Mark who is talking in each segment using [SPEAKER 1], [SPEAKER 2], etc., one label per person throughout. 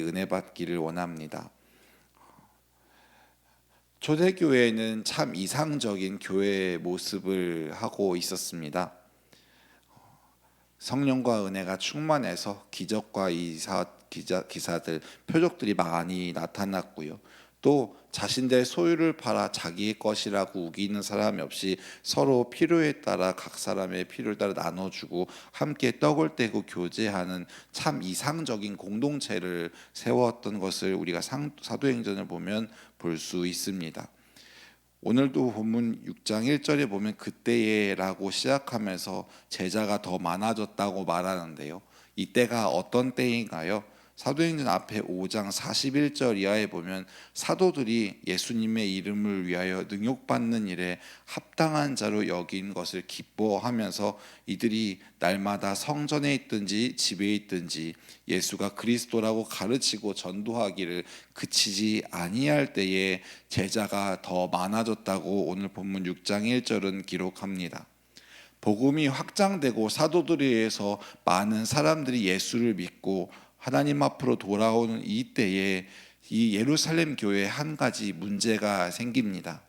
[SPEAKER 1] 은혜 받기를 원합니다. 초대교회는 참 이상적인 교회의 모습을 하고 있었습니다. 성령과 은혜가 충만해서 기적과 기사들, 표적들이 많이 나타났고요. 또 자신들 소유를 팔아 자기의 것이라고 우기는 사람이 없이 서로 필요에 따라 각 사람의 필요에 따라 나눠주고 함께 떡을 떼고 교제하는 참 이상적인 공동체를 세웠던 것을 우리가 사도행전을 보면 볼 수 있습니다. 오늘도 본문 6장 1절에 보면 그때에라고 시작하면서 제자가 더 많아졌다고 말하는데요. 이때가 어떤 때인가요? 사도행전 앞에 5장 41절 이하에 보면 사도들이 예수님의 이름을 위하여 능욕받는 일에 합당한 자로 여긴 것을 기뻐하면서 이들이 날마다 성전에 있든지 집에 있든지 예수가 그리스도라고 가르치고 전도하기를 그치지 아니할 때에 제자가 더 많아졌다고 오늘 본문 6장 1절은 기록합니다. 복음이 확장되고 사도들에 의해서 많은 사람들이 예수를 믿고 하나님 앞으로 돌아오는 이때에 이 예루살렘 교회에 한 가지 문제가 생깁니다.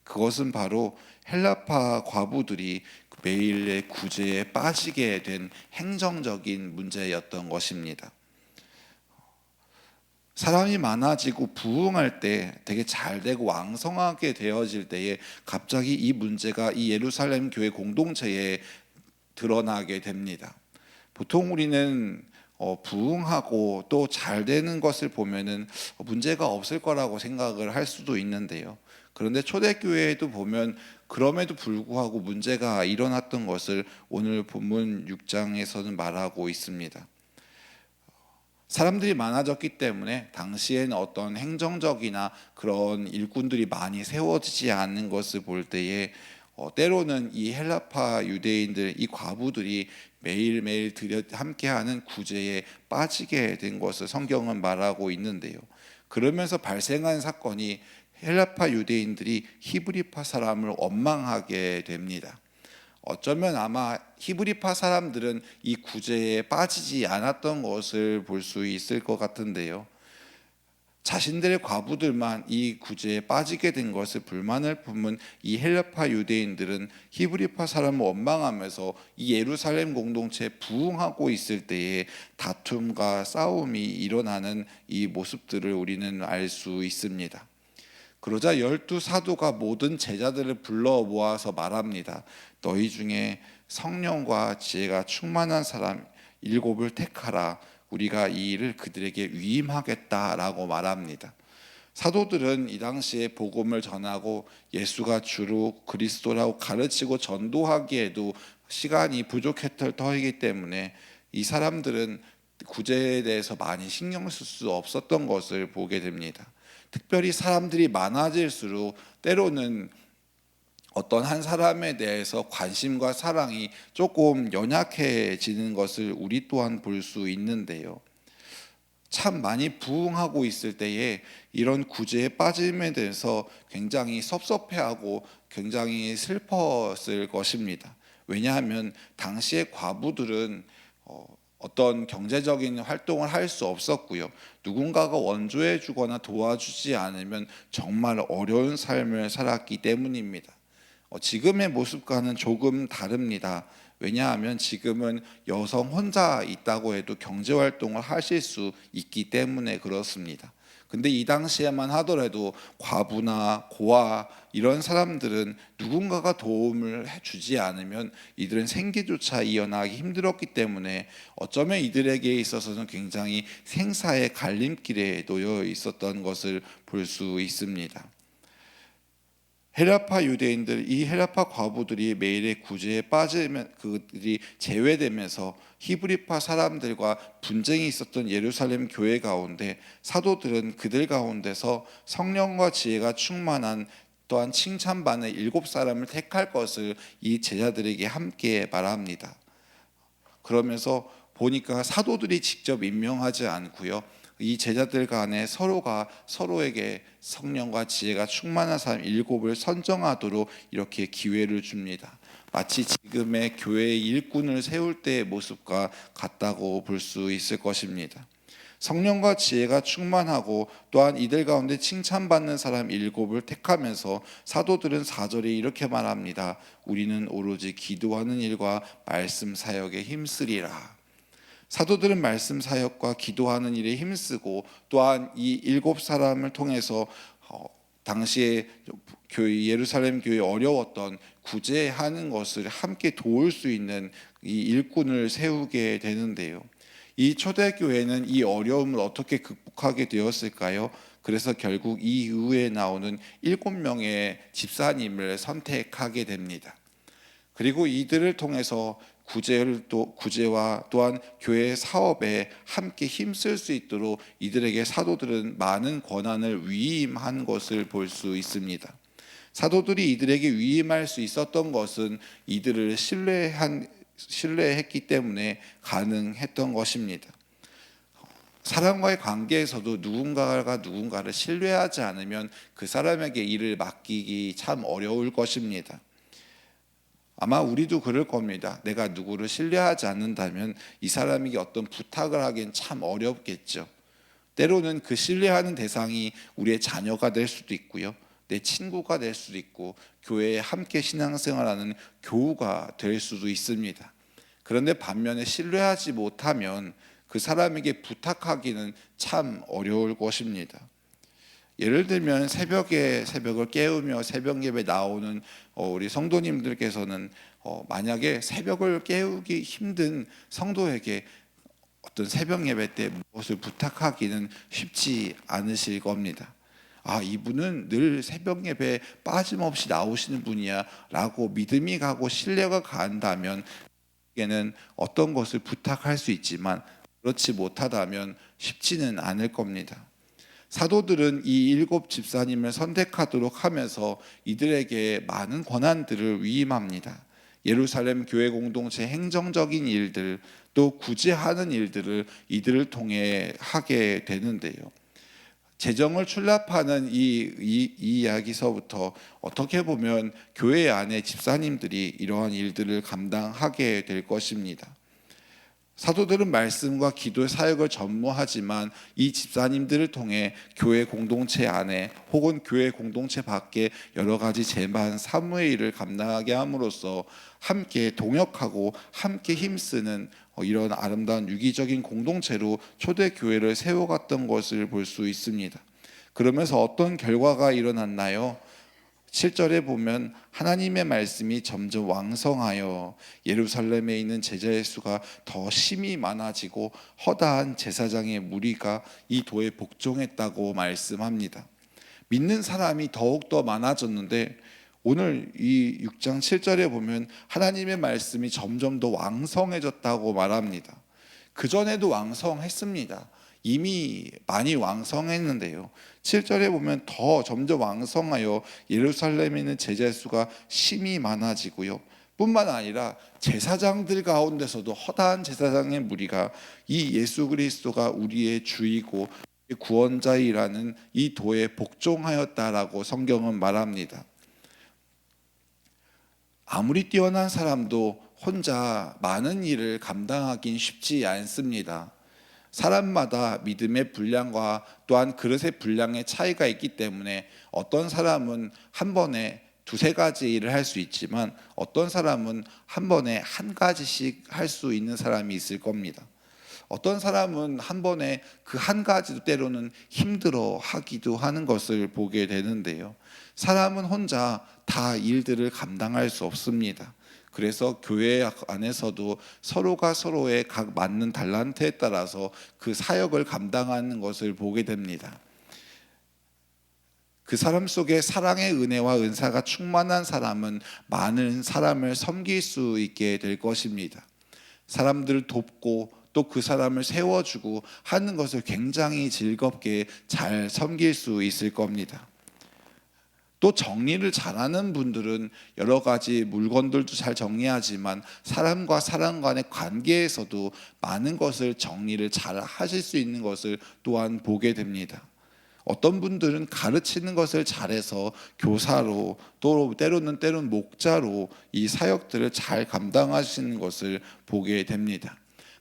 [SPEAKER 1] 그것은 바로 헬라파 과부들이 매일의 구제에 빠지게 된 행정적인 문제였던 것입니다. 사람이 많아지고 부흥할 때 되게 잘 되고 왕성하게 되어질 때에 갑자기 이 문제가 이 예루살렘 교회 공동체에 드러나게 됩니다. 보통 우리는 부흥하고 또 잘 되는 것을 보면은 문제가 없을 거라고 생각을 할 수도 있는데요. 그런데 초대교회에도 보면 그럼에도 불구하고 문제가 일어났던 것을 오늘 본문 6장에서는 말하고 있습니다. 사람들이 많아졌기 때문에 당시에는 어떤 행정적이나 그런 일꾼들이 많이 세워지지 않는 것을 볼 때에 때로는 이 헬라파 유대인들, 이 과부들이 매일매일 함께하는 구제에 빠지게 된 것을 성경은 말하고 있는데요. 그러면서 발생한 사건이 헬라파 유대인들이 히브리파 사람을 원망하게 됩니다. 어쩌면 아마 히브리파 사람들은 이 구제에 빠지지 않았던 것을 볼 수 있을 것 같은데요. 자신들의 과부들만 이 구제에 빠지게 된 것을 불만을 품은 이 헬라파 유대인들은 히브리파 사람을 원망하면서 이 예루살렘 공동체에 부흥하고 있을 때에 다툼과 싸움이 일어나는 이 모습들을 우리는 알 수 있습니다. 그러자 12사도가 모든 제자들을 불러 모아서 말합니다. 너희 중에 성령과 지혜가 충만한 사람 7을 택하라. 우리가 이 일을 그들에게 위임하겠다라고 말합니다. 사도들은 이 당시에 복음을 전하고 예수가 주로 그리스도라고 가르치고 전도하기에도 시간이 부족했을 터이기 때문에 이 사람들은 구제에 대해서 많이 신경 쓸 수 없었던 것을 보게 됩니다. 특별히 사람들이 많아질수록 때로는 어떤 한 사람에 대해서 관심과 사랑이 조금 연약해지는 것을 우리 또한 볼 수 있는데요. 참 많이 부흥하고 있을 때에 이런 구제에 빠짐에 대해서 굉장히 섭섭해하고 굉장히 슬펐을 것입니다. 왜냐하면 당시의 과부들은 어떤 경제적인 활동을 할 수 없었고요. 누군가가 원조해 주거나 도와주지 않으면 정말 어려운 삶을 살았기 때문입니다. 지금의 모습과는 조금 다릅니다. 왜냐하면 지금은 여성 혼자 있다고 해도 경제활동을 하실 수 있기 때문에 그렇습니다. 근데 이 당시에만 하더라도 과부나 고아 이런 사람들은 누군가가 도움을 주지 않으면 이들은 생계조차 이어나기 힘들었기 때문에 어쩌면 이들에게 있어서는 굉장히 생사의 갈림길에 놓여 있었던 것을 볼 수 있습니다. 헬라파 유대인들, 이 헬라파 과부들이 매일의 구제에 빠지면 그들이 제외되면서 히브리파 사람들과 분쟁이 있었던 예루살렘 교회 가운데 사도들은 그들 가운데서 성령과 지혜가 충만한 또한 칭찬받는 7사람을 택할 것을 이 제자들에게 함께 말합니다. 그러면서 보니까 사도들이 직접 임명하지 않고요. 이 제자들 간에 서로가 서로에게 성령과 지혜가 충만한 사람 7을 선정하도록 이렇게 기회를 줍니다. 마치 지금의 교회의 일꾼을 세울 때의 모습과 같다고 볼 수 있을 것입니다. 성령과 지혜가 충만하고 또한 이들 가운데 칭찬받는 사람 7을 택하면서 사도들은 4절에 이렇게 말합니다. 우리는 오로지 기도하는 일과 말씀 사역에 힘쓰리라. 사도들은 말씀 사역과 기도하는 일에 힘쓰고 또한 이 7사람을 통해서 당시에 예루살렘 교회에 어려웠던 구제하는 것을 함께 도울 수 있는 이 일꾼을 세우게 되는데요. 이 초대교회는 이 어려움을 어떻게 극복하게 되었을까요? 그래서 결국 이 이후에 나오는 7명의 집사님을 선택하게 됩니다. 그리고 이들을 통해서 구제와 또한 교회 사업에 함께 힘쓸 수 있도록 이들에게 사도들은 많은 권한을 위임한 것을 볼 수 있습니다. 사도들이 이들에게 위임할 수 있었던 것은 이들을 신뢰했기 때문에 가능했던 것입니다. 사람과의 관계에서도 누군가가 누군가를 신뢰하지 않으면 그 사람에게 일을 맡기기 참 어려울 것입니다. 아마 우리도 그럴 겁니다. 내가 누구를 신뢰하지 않는다면 이 사람에게 어떤 부탁을 하기엔 참 어렵겠죠. 때로는 그 신뢰하는 대상이 우리의 자녀가 될 수도 있고요, 내 친구가 될 수도 있고 교회에 함께 신앙생활하는 교우가 될 수도 있습니다. 그런데 반면에 신뢰하지 못하면 그 사람에게 부탁하기는 참 어려울 것입니다. 예를 들면 새벽을 깨우며 새벽 예배 나오는 우리 성도님들께서는 만약에 새벽을 깨우기 힘든 성도에게 어떤 새벽 예배 때 무엇을 부탁하기는 쉽지 않으실 겁니다. 이분은 늘 새벽 예배에 빠짐없이 나오시는 분이야 라고 믿음이 가고 신뢰가 간다면 에게는 어떤 것을 부탁할 수 있지만 그렇지 못하다면 쉽지는 않을 겁니다. 사도들은 이 7 집사님을 선택하도록 하면서 이들에게 많은 권한들을 위임합니다. 예루살렘 교회 공동체 행정적인 일들, 또 구제하는 일들을 이들을 통해 하게 되는데요. 재정을 출납하는 이 이야기서부터 어떻게 보면 교회 안에 집사님들이 이러한 일들을 감당하게 될 것입니다. 사도들은 말씀과 기도 사역을 전무하지만 이 집사님들을 통해 교회 공동체 안에 혹은 교회 공동체 밖에 여러 가지 재반 사무의 일을 감당하게 함으로써 함께 동역하고 함께 힘쓰는 이런 아름다운 유기적인 공동체로 초대교회를 세워갔던 것을 볼 수 있습니다. 그러면서 어떤 결과가 일어났나요? 7절에 보면 하나님의 말씀이 점점 왕성하여 예루살렘에 있는 제자의 수가 더 심히 많아지고 허다한 제사장의 무리가 이 도에 복종했다고 말씀합니다. 믿는 사람이 더욱더 많아졌는데 오늘 이 6장 7절에 보면 하나님의 말씀이 점점 더 왕성해졌다고 말합니다. 그전에도 왕성했습니다. 이미 많이 왕성했는데요, 7절에 보면 더 점점 왕성하여 예루살렘에 있는 제자 수가 심히 많아지고요, 뿐만 아니라 제사장들 가운데서도 허다한 제사장의 무리가 이 예수 그리스도가 우리의 주이고 구원자이라는 이 도에 복종하였다라고 성경은 말합니다. 아무리 뛰어난 사람도 혼자 많은 일을 감당하긴 쉽지 않습니다. 사람마다 믿음의 분량과 또한 그릇의 분량의 차이가 있기 때문에 어떤 사람은 한 번에 두세 가지 일을 할 수 있지만 어떤 사람은 한 번에 한 가지씩 할 수 있는 사람이 있을 겁니다. 어떤 사람은 한 번에 그 한 가지도 때로는 힘들어 하기도 하는 것을 보게 되는데요, 사람은 혼자 다 일들을 감당할 수 없습니다. 그래서 교회 안에서도 서로가 서로의 각 맞는 달란트에 따라서 그 사역을 감당하는 것을 보게 됩니다. 그 사람 속에 사랑의 은혜와 은사가 충만한 사람은 많은 사람을 섬길 수 있게 될 것입니다. 사람들을 돕고 또 그 사람을 세워주고 하는 것을 굉장히 즐겁게 잘 섬길 수 있을 겁니다. 또 정리를 잘하는 분들은 여러 가지 물건들도 잘 정리하지만 사람과 사람 간의 관계에서도 많은 것을 정리를 잘 하실 수 있는 것을 또한 보게 됩니다. 어떤 분들은 가르치는 것을 잘해서 교사로 또 때로는 목자로 이 사역들을 잘 감당하시는 것을 보게 됩니다.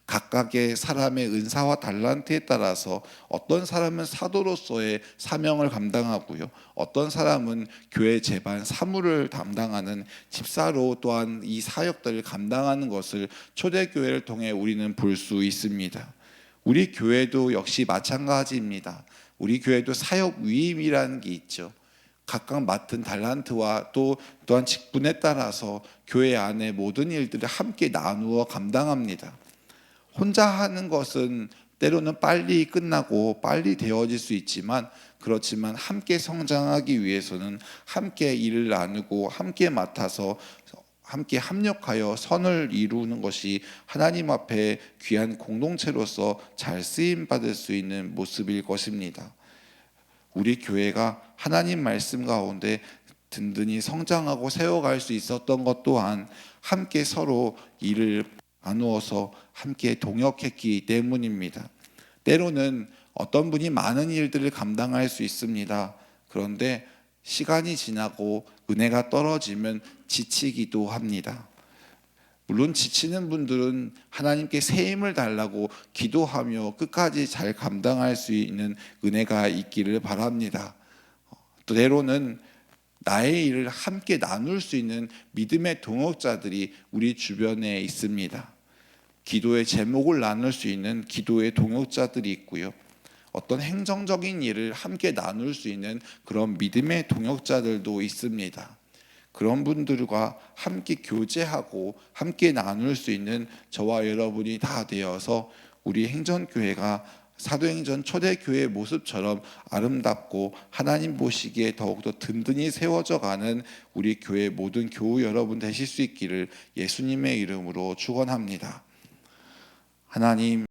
[SPEAKER 1] 각각의 사람의 은사와 달란트에 따라서 어떤 사람은 사도로서의 사명을 감당하고요, 어떤 사람은 교회 제반 사무를 담당하는 집사로 또한 이 사역들을 감당하는 것을 초대교회를 통해 우리는 볼 수 있습니다. 우리 교회도 역시 마찬가지입니다. 우리 교회도 사역 위임이라는 게 있죠. 각각 맡은 달란트와 또한 직분에 따라서 교회 안에 모든 일들을 함께 나누어 감당합니다. 혼자 하는 것은 때로는 빨리 끝나고 빨리 되어질 수 있지만, 그렇지만 함께 성장하기 위해서는 함께 일을 나누고 함께 맡아서 함께 합력하여 선을 이루는 것이 하나님 앞에 귀한 공동체로서 잘 쓰임 받을 수 있는 모습일 것입니다. 우리 교회가 하나님 말씀 가운데 든든히 성장하고 세워갈 수 있었던 것 또한 함께 서로 일을 나누어서 함께 동역했기 때문입니다. 때로는 어떤 분이 많은 일들을 감당할 수 있습니다. 그런데 시간이 지나고 은혜가 떨어지면 지치기도 합니다. 물론 지치는 분들은 하나님께 새 힘을 달라고 기도하며 끝까지 잘 감당할 수 있는 은혜가 있기를 바랍니다. 또 때로는 나의 일을 함께 나눌 수 있는 믿음의 동역자들이 우리 주변에 있습니다. 기도의 제목을 나눌 수 있는 기도의 동역자들이 있고요, 어떤 행정적인 일을 함께 나눌 수 있는 그런 믿음의 동역자들도 있습니다. 그런 분들과 함께 교제하고 함께 나눌 수 있는 저와 여러분이 다 되어서 우리 행전교회가 사도행전 초대교회의 모습처럼 아름답고 하나님 보시기에 더욱더 든든히 세워져 가는 우리 교회 모든 교우 여러분 되실 수 있기를 예수님의 이름으로 축원합니다. 하나님,